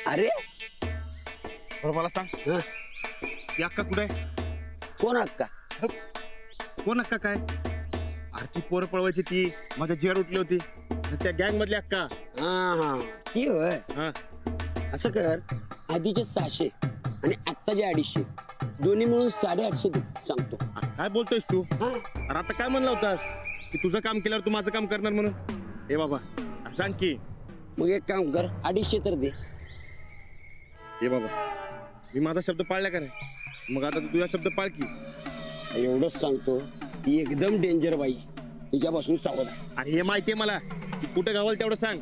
अरे बरं मला सांग हं, ती अक्का कुठे आहे? कोण अक्का? कोण अक्का काय? अरे ती पोरं पळवायची ती माझ्या जिगर उठली होती त्या गँग मधली अक्का. हा हा ती होय. हा असं कर, आधीचे 600 आणि आत्ताचे 250 दोन्ही मिळून 850 दे सांगतो. अरे काय बोलतोयस तू? हा अरे आता काय म्हणला होतास की तुझं काम केल्यावर तू माझं काम करणार म्हणून? ए बाबा अरे सांग की. मग एक काम कर, 250 तर दे. ए बाबा मी माझा शब्द पाळला का नाही? मग आता तू तुझा शब्द पाळ की. एवढंच सांगतो, ती एकदम डेंजर बाई आहे. तिच्यापासून सावध आहे. अरे हे माहितीये मला की कुठं गावाल तेवढं सांग.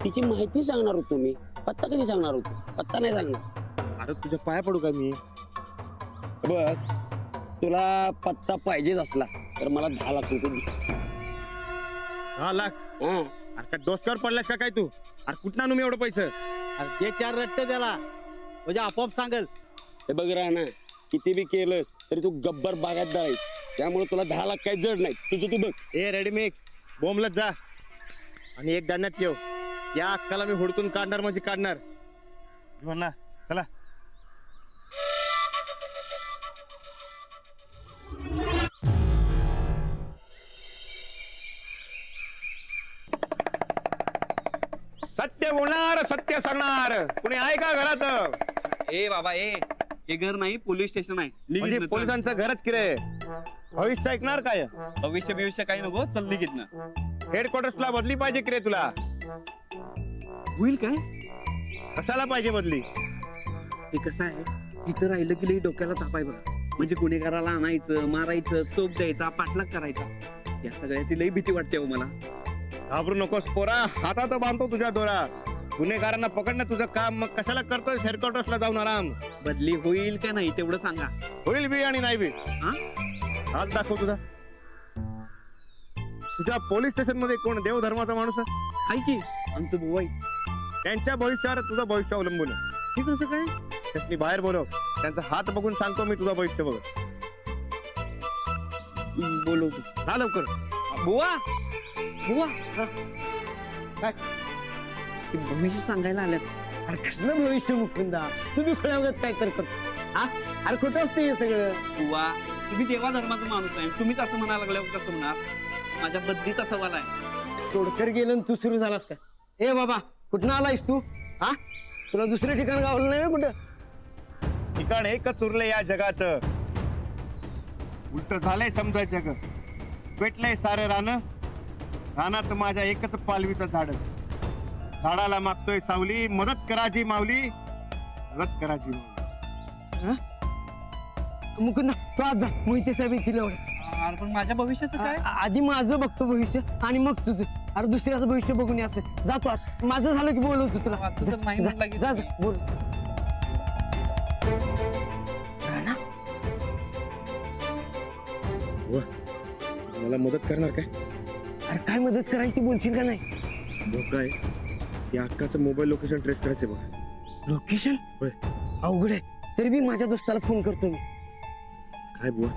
तिची माहिती सांगणार होतो मी, पत्ता कधी सांगणार होतो? पत्ता नाही सांगणार. अरे तुझ्या पाया पडू का मी? बघ, तुला पत्ता पाहिजेच असला तर मला 10 लाख रुपये दे. 10 लाख? हा अरे काय डोसक्यावर पडलास का काय तू? अरे कुठं आणू मी एवढं पैसे? ते 4 रट्टे त्याला म्हणजे आपोआप सांगल. हे बघ ना, किती बी केलंस तरी तू गब्बर बागायतदार आहेस, त्यामुळे तुला 10 लाख काही जड नाही. तुझं तू बघ. ए रेडी मिक्स बोंबलत जा आणि एक ध्यानात ठेव, या अक्काला मी हुडकून काढणार म्हणजे काढणार. घेऊन ना चला. सत्य बोलणार सत्य सांगणार कुणी आहे का घरात? ए बाबा हे घर नाही, पोलीस स्टेशन आहे. म्हणजे निघित पोलिसांचं घरच किरे. भविष्य ऐकणार काय? भविष्य बिविष्य काही नको, चल निघित ना. हेडक्वार्टर्सला बदली पाहिजे किरे तुला? होईल काय? कशाला पाहिजे बदली? ते कसं आहे, इथं राहिलं की लई डोक्याला ताप आहे बघा. म्हणजे गुन्हेगाराला आणायचं, मारायचं, चोप द्यायचा, पाठलाग करायचा, या सगळ्याची लई भीती वाटते हो मला. घाबरू नकोस पोरा, हातात बांधतो तुझ्या दोरा. गुन्हेगारांना पकडणं तुझं काम, मग कशाला करतोय हेडक्वार्टर्सला जाऊन आराम? बदली होईल का नाही तेवढं सांगा. होईल बी आणि नाही बी. हा हात दाखव तुझा. तुझ्या पोलीस स्टेशन मध्ये कोण देव धर्माचा माणूस आहे? आहे की आमचं भाऊ आहे. त्यांच्या भविष्यावर तुझं भविष्य अवलंबून आहे. हे कसं काय? त्यासनी बाहेर बोलव, त्यांचा हात बघून सांगतो मी तुझं भविष्य बघ. बोलवतो. हा लवकर. बुवा बुवा काय? ते भविष्य सांगायला आल्यात. अरे कसलं भविष्य मुकुंदा, तुम्ही खुळ्यावगत काय तर करतो? हा अरे खोटं असतं हे सगळं. बुवा तुम्ही देवा धर्माचा माणूस आहे, तुम्हीच असं म्हणायला लागल्यावर कसं म्हणणार? माझ्या बदलीचा सवाल आहे. तोडकर गेलं आणि तू सुरू झालास का? ए बाबा, कुठं आलायस तू? हा तुला दुसरे ठिकाण गावलं नाही कुठं? ठिकाण एकच उरले या जगात. उलट झालंय समजायचं ग. पेटलंय सारं रान, रानात माझ्या एकच पालवीचं झाड. झाडाला मागतोय सावली, मदत कराजी माऊली, मदत कराजी माऊली. मुकुंदा तू आज जा, मोहिते साहेब येतील एवढं. अरे पण माझ्या भविष्याचं काय? आधी माझं बघतो भविष्य आणि मग तुझं. अरे दुसऱ्याचं भविष्य बघून ये असं. जातो आत, माझं झालं की बोलवतो तुला. माझं तर नाही जा, म्हणलं की जा, जा, तुम्ही. बोल. राणा, व, मला मदत करणार काय? अरे काय मदत करायची ती बोलशील का नाही? मग काय, या अक्काचं मोबाईल लोकेशन ट्रेस करायचंय बघ. लोकेशन होय. अवघड आहे, तरी बी माझ्या दोस्ताला फोन करतो मी. काय बुवा,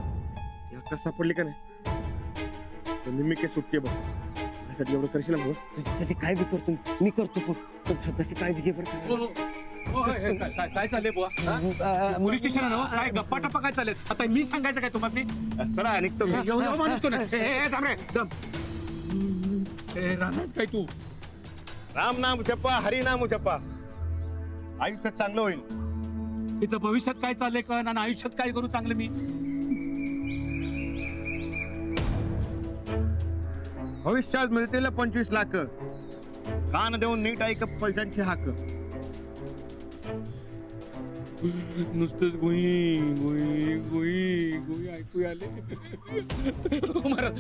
या अक्का सापडली का नाही? तर निम्मी काय सुट्टी आहे बघ. माझ्यासाठी एवढं करशील ना बुवा? तुझ्यासाठी काय बी करतो मी करतो फोन. पण स्वतःची काळजी घे बरं का. काय चाललंय बुवा? पोलीस स्टेशन आहे ना? काय गप्पा टप्पा काय चालले? आता मी सांगायचं काय तुम्हाला? चला निघतो मी. एवढा माणूस कोण आहे? थांब रे, थांब. राहणारच काय तू? राम नाम जपा, हरी नाम जपा, आयुष्य चांगलं होईल. इथं भविष्यात काय चाललंय का आणि आयुष्यात काय करू चांगलं मी? भविष्यात मिळतील 25 लाख. कान देऊन नीट ऐक पैशांची हाक. नुसतंच गोई गोई गोई गोई ऐकू आले.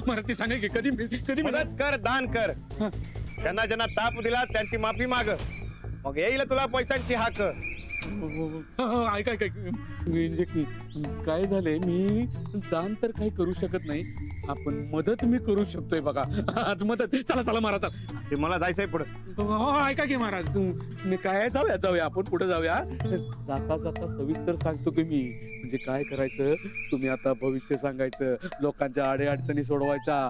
मला ते सांगा की कधी कधी मदत कर, दान कर. त्यांना ज्यांना ताप दिला त्यांची माफी माग, मग येईल तुला पैशांची हाक. ऐक ऐक ऐक. म्हणजे काय झालंय, मी दान तर काही करू शकत नाही, आपण मदत मी करू शकतोय बघा. आज मदत. चला चला महाराज. ते मला जायचंय पुढे. हो ऐका की महाराज, मी काय जाऊया आपण पुढे जाऊया. जाता जाता सविस्तर सांगतो की मी, म्हणजे काय करायचं, तुम्ही आता भविष्य सांगायचं, लोकांच्या अडचणी सोडवायच्या,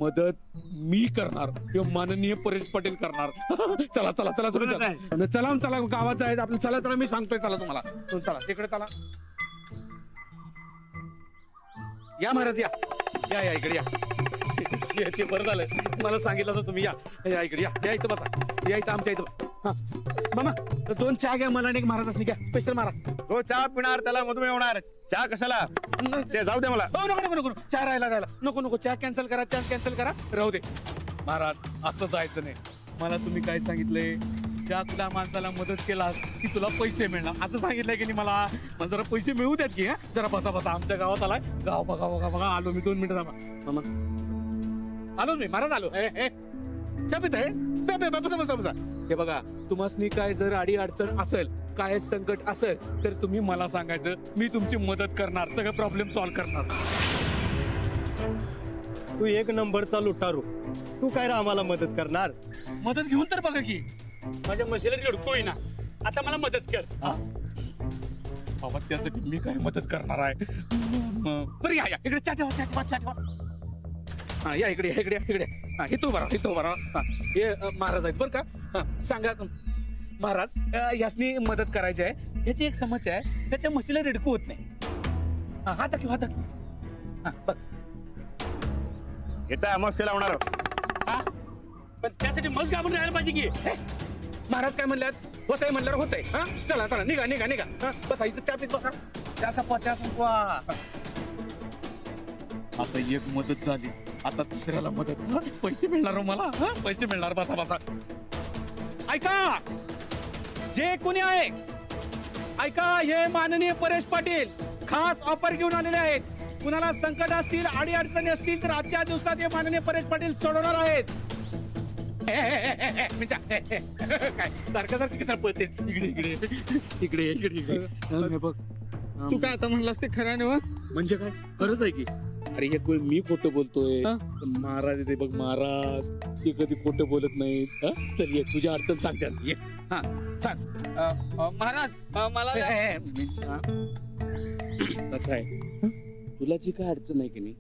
मदत मी करणार हे माननीय परेश पटेल करणार. चला चला चला तुम्ही चला चला चला गावात जायचं आपलं. चला चला मी सांगतोय चला तुम्हाला. चला तिकडे चला. या महाराज या या या इकडे या. ते बरं झालं मला सांगितलं तर तुम्ही या या इकडे या या इथं बसा. या इथं आमच्या इथं. हा मामा 2 चहा घ्या मला आणि एक महाराज असणे घ्या स्पेशल मारा. तो चहा पिणार त्याला मधुमेह होणार. चहा कशाला ते जाऊ दे मला. हो नको नको नको चहा राहायला नको नको चहा कॅन्सल करा. चहा कॅन्सल करा राहू दे. महाराज असं जायचं नाही. मला तुम्ही काय सांगितलंय त्या तुला माणसाला मदत केलास की तुला पैसे मिळणार असं सांगितलंय की नाही मला. मला जरा पैसे मिळू द्यात की. जरा बसा बसा आमच्या गावात आलाय. गाव बघा बघा बघा आलो मी 2 मिनिटं थांबा. मामा आलो मी महाराज आलो. चहा पित आहे बसा बसा बसा. हे बघा तुम्हाला काय जर अडी अडचण असेल काय संकट असेल तर तुम्ही मला सांगायचं. मी तुमची मदत करणार. सगळं प्रॉब्लेम सॉल्व्ह करणार. तू 1 नंबरचा लुटारू. तू काय रे आम्हाला मदत करणार? मदत घेऊन तर बघा की. माझ्या म्हशीला रडतोय ना आता मला मदत कर. बाबा त्यासाठी मी काय मदत करणार आहे. बरं या या इकडे चहा ठेवा चहा ठेवा. हा या इकडे इकडे इकडे. हा इथं बरा हे महाराज आहेत बरं का. हा सांगा महाराज यासनी मदत करायची आहे. ह्याची एक समस्या आहे त्याच्या म्हशीला रेडकू होत नाही. हा दाखव हा बघ येता मस्त लावणार. पण त्यासाठी मग आपण राहायला पाहिजे की. महाराज काय म्हणल्यात होत आहे म्हणल्यावर होत आहे. हा चला चला निघा निघा निघा. बसा इथं चहा पीत बसा. त्या संपवा आता एक मदत झाली. आता दुसऱ्याला मदत. पैसे मिळणार मला. पैसे मिळणार. बसा बसा. ऐका जे कोणी आहे ऐका हे माननीय परेश पाटील खास ऑफर घेऊन आलेले आहेत. कुणाला संकट असतील अडी अडचणी असतील तर आजच्या दिवसात हे माननीय परेश पाटील सोडवणार आहेत. काय सारखं सारखं कसं पळते इकडे इकडे इकडे इकडे इकडे. बघ तू काय आता म्हणलास ते खरं नाही. म्हणजे काय खरंच आहे की. अरे हे कोण मी खोटं बोलतोय. महाराज येते बघ महाराज ते कधी खोटं बोलत नाहीत. चल ये तुझी अडचण सांगते ये. हा सांग महाराज मला कसं आहे तुला जी काय अडचण आहे की नाही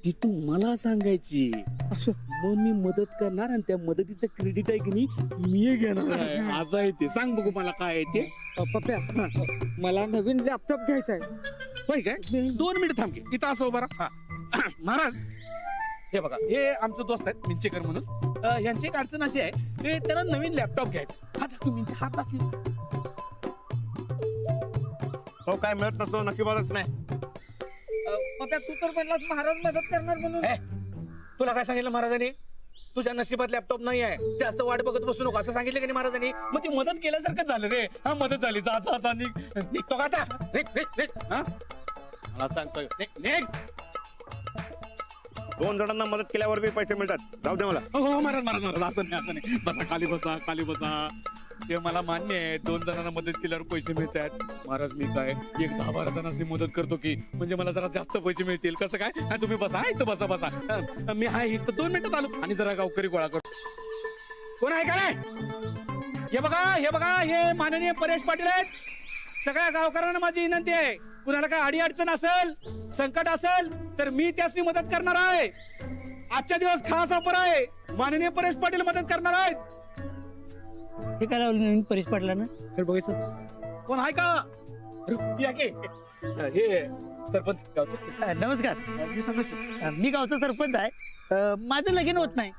ती तू मला सांगायची. मग मी मदत करणार आणि त्या मदतीचं क्रेडिट आहे की नाही मी घेणार आहे. असं आहे ते. सांग बघू मला काय आहे ते. पप्प्या मला नवीन लॅपटॉप घ्यायचा आहे. होय काय 2 मिनिट थांब की इथं असं बरं. हा महाराज हे बघा हे आमचे दोस्त आहेत मिंचेकर म्हणून. यांची एक अडचण अशी आहे की त्यांना नवीन लॅपटॉप घ्यायचा. हा दाखव मिंचे हात दाखव. तो काय मिळत नसतो नशिबातच नाही. पप्प्या तू तर म्हणलास महाराज मदत करणार म्हणून. तुला काय सांगितलं महाराजांनी तुझ्या नशिबात लॅपटॉप नाही आहे जास्त वाट बघत बसू नको असं सांगितलं की नाही महाराजांनी. मग ती मदत केल्यासारखं झालं रे. हा मदत झाली. जा जा जा निघतो का आता. मला सांगतोय निघ. 2 जणांना मदत केल्यावर बी पैसे मिळतात. जाऊ दे मला. हो महाराज महाराज महाराज असं नाही असं नाही. बसा खाली बसा खाली बसा. ते मला मान्य आहे 2 जणांना मदत केल्यावर पैसे मिळतात. महाराज मी काय 10-12 जणांनी मदत करतो की म्हणजे मला जरा जास्त पैसे मिळतील. कसं काय तुम्ही बसा इथं बसा बसा. मी आहे इथं 2 मिनिटात आलो आणि जरा गावकरी गोळा करतो. कोण आहे का नाही. हे बघा हे माननीय परेश पाटील आहेत. सगळ्या गावकऱ्यांना माझी विनंती आहे कुणाला काय अडी अडचण असेल संकट असेल तर मी त्यासनी मदत करणार आहे. आजच्या दिवस खास ऑफर आहे. माननीय परेश पाटील मदत करणार आहेत. हे काय लावलं नवीन परेश पाटलांना. तर बघायचं कोण आहे का. या की हे सरपंच गावचे. नमस्कार मी गावचा सरपंच आहे. माझं लगीन होत नाही.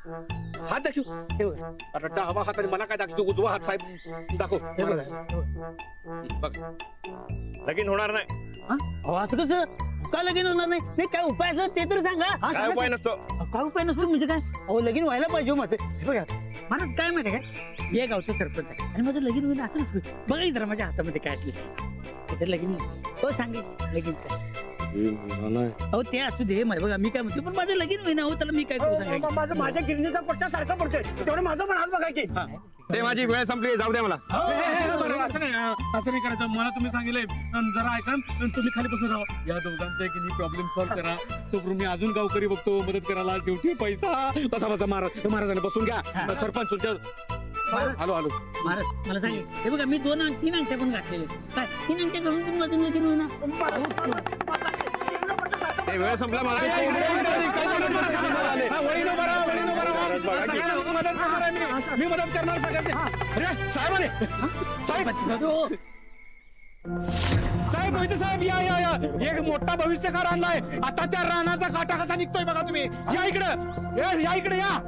हात दाखव. हे बघा. आता डावा हात आणि मला काय दाखवतो उजवा हात साहेब दाखव. हे बघा. बघ लगीन होणार नाही. अहो असं कसं का लगीन होणार नाही. नाही काय उपाय असं ते तर सांगा. काय उपाय नसतो. काय उपाय नसतो म्हणजे काय. अहो लगीन व्हायला पाहिजे माझं. हे बघा महाराज काय माहिती काय मी या गावचा सरपंच आहे आणि माझं लगीन होईल असं नसतं. बघा जरा माझ्या हातामध्ये काय असलं लगीन हो सांगे लगीन काय. अहो ते असू दे बघा मी काय म्हणतो पण माझं लगीन होईना. हो त्याला मी काय करू सांगायचं. माझं माझ्या गिरणीचा पट्टा सारखा पडतोय तेवढं माझं पण हात बघा की. ते माझी वेळ संपली. जाऊ दे मला. असं नाही करायचं. मला तुम्ही सांगितलंय जरा ऐका तुम्ही खाली बसून राहा. या दोघांचा की नाही प्रॉब्लेम सॉल्व्ह करा. तोपर्यंत मी अजून गावकरी बघतो मदत करायला. शेवटी पैसा बसा बसा महाराजांना बसून घ्या. सरपंच तुमच्या आलो आलो. महाराज मला सांगे हे बघा मी 2-3 अंगठ्या पण घातलेले. काय 3 अंगठ्या घालून पण माझं लगीन होईना. ते वेळ संपला मला. वळीनं उभा राहा, वळीनं उभा राहा. सगळ्यांना मदत करणार आहे मी मदत करणार सगळ्यांना. अरे साहेब आले. साहेब साहेब मोहिते साहेब या एक मोठा भविष्यकार आणलाय. आता त्या रानाचा काटा कसा निघतोय बघा तुम्ही. या इकडं या इकडे या.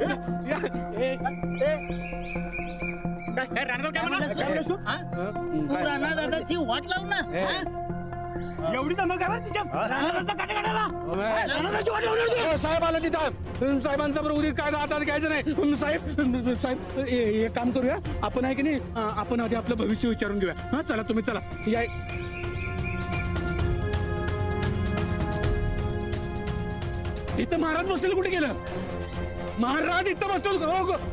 दादाची वाट लावू ना. एवढी दमक काय साहेब आला तिथं. साहेबांचा बरोबर काय आता घ्यायचं नाही. साहेब एक काम करूया आपण आहे की नाही, आपण आधी आपलं भविष्य विचारून घेऊया. हा चला तुम्ही चला या. इथं महाराज बसलेलं कुठे गेलं? महाराज इथं बसलो.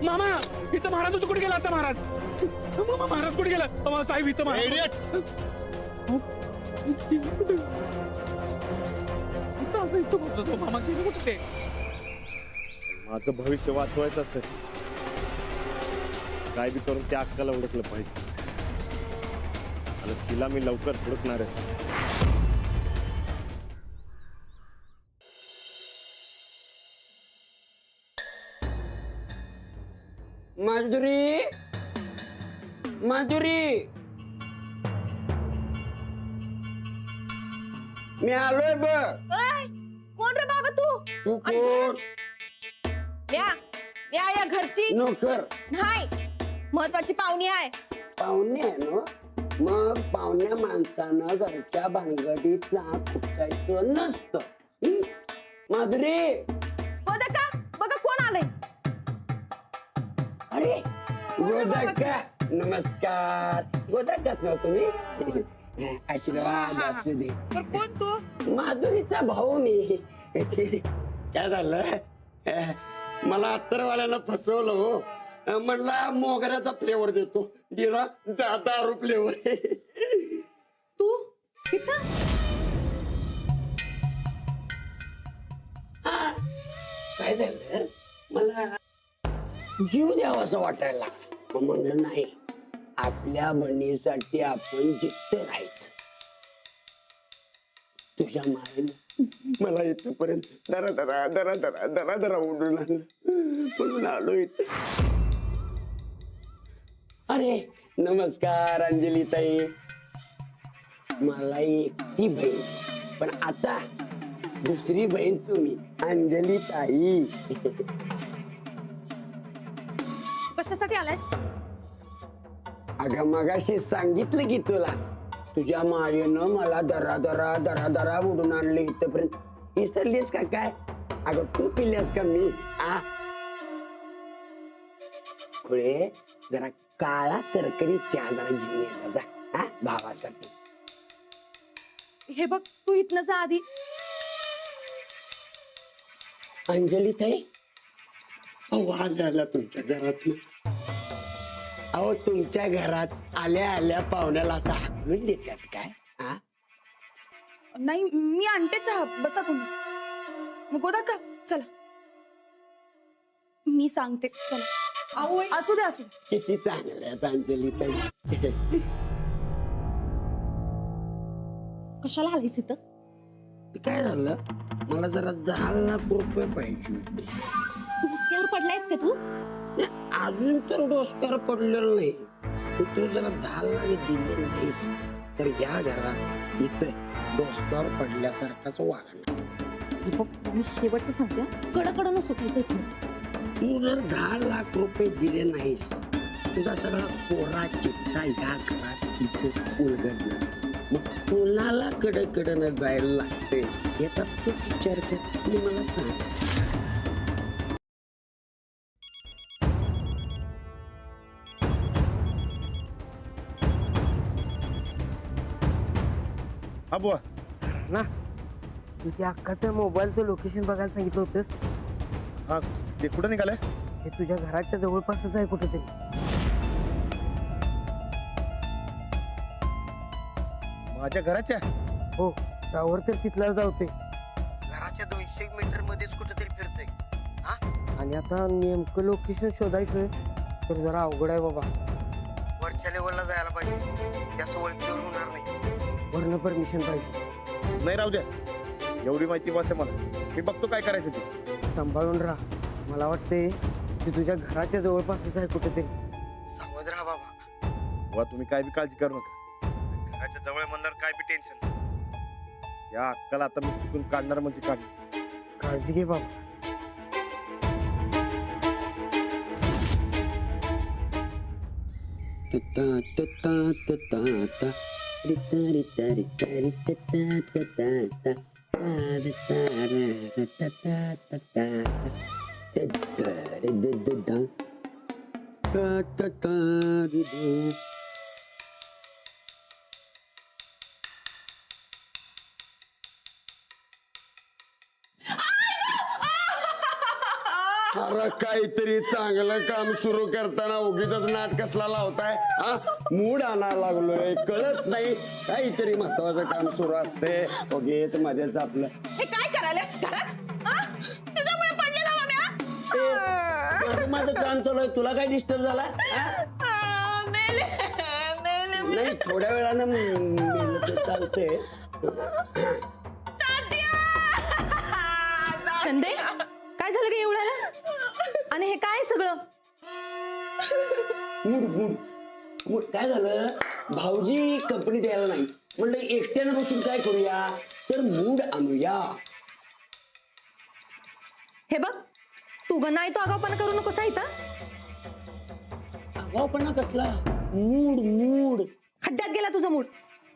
मामा इथं महाराज होतो, कुठे गेला आता महाराज? महाराज कुठे गेला? साहेब इथं मामा कुठे? माझं भविष्य वाचवायचं असेल काय बी करून त्या अक्काला ओळखलं पाहिजे. आणि तिला मी लवकर हुडकणार आहे. माधुरी माधुरी मी आलोय बघ. कोण रे बाबा तू? तू कोण? या घरची नोकर नाही, महत्वाची पाहुणी आहे. पाहुणे आहे ना? मग पाहुण्या माणसानं घरच्या भानगडीत नाक खुपसायचं नसतं. माधुरी बघा कोण आलंय. अरे गोदका नमस्कार. गोदकाच ना तुम्ही? आशीर्वाद असू दे. कोण तू? माधुरीचा भाऊ मी. काय झालं, मला अत्तरवाल्यानं फसवलं हो. म्हणला मोगऱ्याचा फ्लेवर देतो, दिला 10 फ्लेवर. तू इथं? काय झालं, मला जीव द्यावा असं वाटायला लागलं. मग म्हणलं नाही, आपल्या बहिणीसाठी आपण जिद्द राहायचं. तुझ्या मायेनं मला इथपर्यंत दरा ओढून आणलं, म्हणून आलो इथं. अरे नमस्कार अंजली ताई. मला एकटी बहीण, पण आता दुसरी बहीण तुम्ही, अंजली ताई. कशासाठी आलायस? अगं मगाशी सांगितलं की तुला, तुझ्या मायेनं मला दरा उडून आणलं इथपर्यंत. विसरलीस का काय? अगं तू पिल्यास का मी? खुळे जरा काळा करकरी चहा जरा घेऊन यायचा जा भावासाठी. हे बघ, तू इथनं जा आधी. अंजली ताई, वाद आला तुमच्या घरात. अहो तुमच्या घरात आल्या आल्या पाहुण्याला असं हाकलून देतात काय? नाही, मी आणते चहा, बसा तुम्ही. मग गोदा का, चला मी सांगते. चला असू दे. किती चांगल्या आहेत अंजली ताई. कशाला आलीस इथं? काय झालं, मला जरा 10 लाख रुपये पाहिजे होते. डोसक्यावर पडलायस का तू? अजून तर डोसक्यावर पडलेलं नाही. तू जरा 10 लाख दिले नाहीस तर या घरात इथं डोसक्यावर पडल्यासारखाच वागणार. मी शेवटचं सांगते, कडकडनं सुटायचं इथून. तू जर 10 लाख रुपये दिले नाहीस, तुझा सगळा कोरा चिट्टा या घरात इथं उलगडणार. मग कोणाला कडकडनं जायला लागते याचा तू विचार कर आणि मला सांग. हा बुवा, ना तू त्या अक्काचं मोबाईलचं लोकेशन बघायला सांगितलं होतंस. हा ते कुठं निघालंय? हे तुझ्या घराच्या जवळपासच आहे कुठेतरी. माझ्या घराच्या? हो, त्यावर तर तिथला जावते. घराच्या 200 मीटर मध्येच कुठेतरी फिरते. आणि आता नेमकं लोकेशन शोधायचं तर जरा अवघड आहे बाबा. वरच्या लेवलला जायला पाहिजे, त्यास ओळखीवर होणार नाही. वरनं परमिशन पाहिजे. नाही राहू द्या, एवढी माहिती वासे मला. मी बघतो काय करायचं ते. सांभाळून राहा. मला वाटते की तुझ्या घराच्या जवळपासच आहे कुठेतरी. सावध राहा बाबा. वा तुम्ही काय बी काळजी करू नका. घराच्या जवळ म्हणल्यावर काय बी टेन्शन नाही. या अक्काला आता मी तिथून काढणार म्हणजे काढणार. काळजी घे बाबा. अरे काहीतरी चांगलं काम सुरू करताना उगीच नाट कसला लावताय हा? मूड आणायला लागलोय कळत नाही. काहीतरी महत्वाचं काम सुरू असते उगीच मध्येच आपलं. हे काय करायलास घरात? तुझ्यामुळे पडले ना माम्या. माझं काम चालू आहे तुला काय डिस्टर्ब झाला नाही? थोड्या वेळानं मेलं तर चालतंय. चंदे काय झालं का एवढ्याला? आणि हे काय सगळं? मूड मूड मूड काय झालं? भाऊजी कंपनी द्यायला नाही म्हणलं एकट्यानं बसून काय करूया तर मूड आणूया. हे बघ तू ग नाही तो आगाऊपणा करू नकोस आहे इथं. आगाऊपणा कसला? Mood mood. खड्ड्यात गेला तुझा मूड.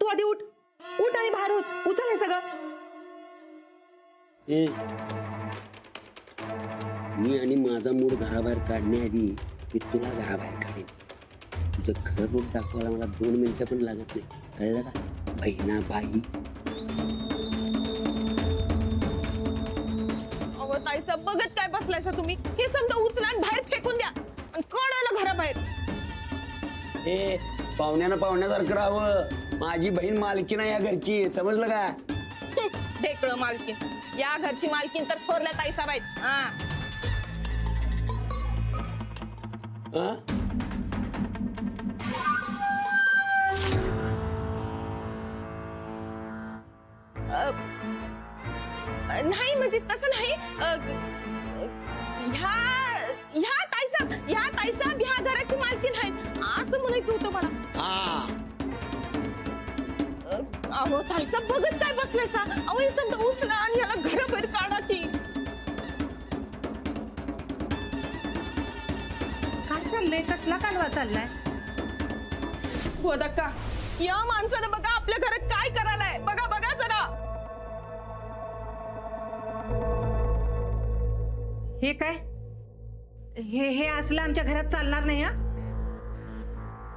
तू आधी उठ उठ आणि बाहेर होत उचल हे सगळं. ए मी आणि माझा मूड घराबाहेर काढण्याआधी मी तुला घराबाहेर काढेन. तुझं खरं रूप दाखवायला मला 2 मिनिटं पण लागत नाही. कळलं का बहिणा बाई? अहो ताईसा बघत काय बसलायसा तुम्ही? हे समजा उचला आणि बाहेर फेकून द्या आणि कळलं घराबाहेर. ए पाहुण्यानं पाहुण्यासारखं राहावं. माझी बहीण मालकीण आहे या घरची समजलं का? ढेकळं मालकीन. या घरची मालकीन तर थोरल्या ताईसाबाई. हा हा? नाही म्हणजे तसं नाही. ह्या ताईसाब ह्या घराची मालकीन आहेत असं म्हणायचं होतं मला. अहो ताईसाब बघत काय बसलायसा? अहो हे समजा उचला आणि याला घराबाहेर काढा की. काय चाललंय? कसला कालवा चाललाय? गोदक्का या माणसानं बघा आपल्या घरात काय करायलाय. बघा बघा जरा. हे काय? हे असलं आमच्या घरात चालणार नाही. हा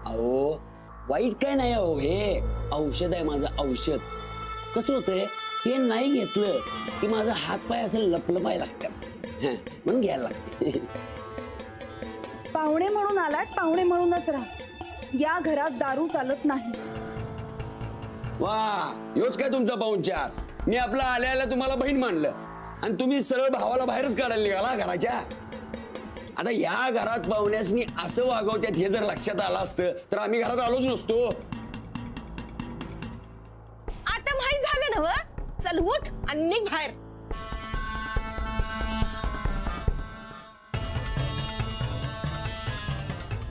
अहो वाईट काय नाही. अहो हे औषध आहे माझं औषध. कसं होतंय हे नाही घेतलं की माझा हात पाय असं लपलपाय लागतात म्हणून घ्यायला लागते. पाहुणे म्हणून आलात पाहुणे म्हणूनच राहा. या घरात दारू चालत नाही. वा योच काय तुमचा पाहुणचार? मी आपला आल्याला तुम्हाला बहीण मानलं आणि तुम्ही सरळ भावाला बाहेरच काढायला निघाला घराच्या. आता या घरात पाहुण्यासनी असं वागवत्यात हे जर लक्षात आलं असतं तर आम्ही घरात आलोच नसतो. आता माहित झालं ना. चल उठ आणि निघ बाहेर.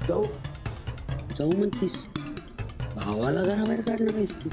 जाऊ जाऊ म्हणतीस भावाला घराबाहेर काढणार आहेस तू?